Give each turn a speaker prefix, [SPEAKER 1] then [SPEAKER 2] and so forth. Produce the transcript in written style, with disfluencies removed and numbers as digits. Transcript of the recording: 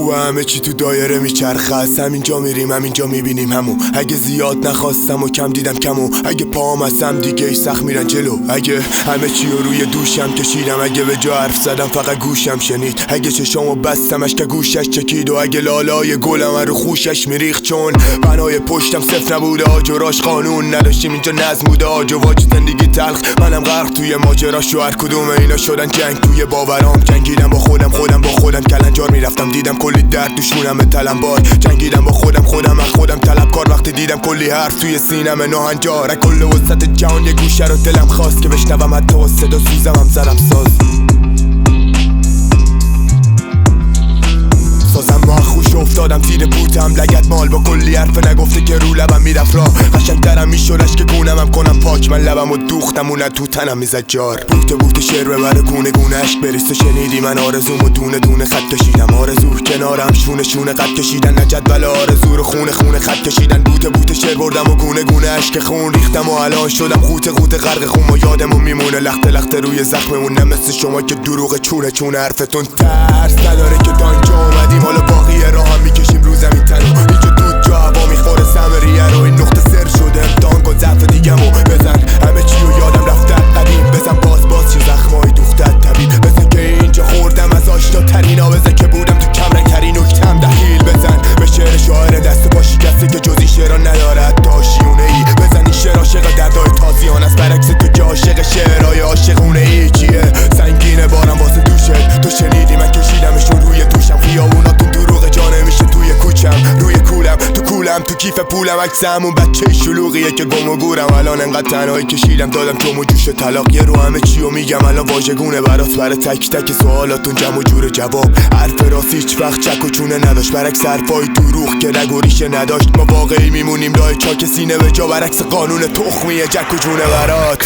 [SPEAKER 1] خوبه همه چی تو دایره میچرخه، از همینجا میریم همینجا میبینیم همو. اگه زیاد نخواستم و کم دیدم کمو، اگه پاهم هستم دیگه ای سخت میرن جلو. اگه همه چی رو روی دوشم کشیدم، اگه به جا حرف زدم فقط گوشم شنید، اگه چشامو بستمش که گوشش چکید، و اگه لالای گلم رو خوشش میریخت. چون بنای پشتم صفر نبوده، آجراش قانون نداشتیم اینجا نظم بوده، آج و واج زندگی تلخ. منم غرق توی ماجراش و هر کدوم اینا شدن جنگ توی باورام. جنگیدم با خودم با خودم کلنجار میرفتم، دیدم کلی درد دشمونم تلمبار. جنگیدم با خودم از خودم طلبکار، وقتی دیدم کلی حرف توی سینم ناهنجار. از کل وسط جهان یه گوشه رو دلم خواست که بشنوم حتی صدا سوزم هم زدم سازم ما خوش افتادم زیر بوتم لگت مال، با کلی حرف نگفته که رو لبم میرفت راه. قشنگ‌ترم میشدش که گونم هم کنم پاک، من لبم و دوختم اون تو تنم میزد جار. بوت شعر ببره گونه گونه عشق بریست، شنیدی من آرزومو دونه دونه خط کشیدم. آرزو کنارم شونه قد کشیدن، نه جدول آرزو رو خونه خط کشیدن. بوت شعر بردم و گونه گونه عشق خون ریختم، و الان شدم قوت غرق خون. و یادمون میمونه لخته روی زخممون، نه مثل شما که دروغ چونه حرفتون ترس نداره که دانجا اومدیم. حالا باقی راه هم میکشیم رو زمین تنو، این که دود جا هوا میخوره سمریه رو. این نقطه سر شده دانگ و ضعف دیگمو بزن، همه چی رو یادم رفته قدیم. بزن باز چه زخمایی دوخته طبیب، بزن که اینجا خوردم از آشنا ترینا، بزن که بودم تو کمرنگ ترین نکتم دخیل. بزن به شعر شاعر دست پا شکسته که جزی شعرها نداره حتی آشیونه ای. بزن این شعر عاشق دردای تازیان است، برعکس تو که عاشق شعرهای عاشقونه ای. چیه سنگینه بارم واسه دوشت، تو شنیدی من کشیدمشون روی دوشم. خیابوناتون دروغ جانه میشه توی کوچم، روی کولم تو کولم تو کیف پولم. عکس همون بچه شلوغیه که گم و گورم، الان انقدر تنهایی کشیدم دادم جم و جوش طلاق. یه رو همه چیو میگم الان واژگونه برات، برای تک تک سوالاتون جمع و جور جواب. حرف راست هیچ وقت چک و چونه نداشت، برعکس حرفای دروغ که رگ و ریشه نداشت. ما واقعی میمونیم لای چاک سینه به جا، برعکس قانون تخمیه جک و جونه برات.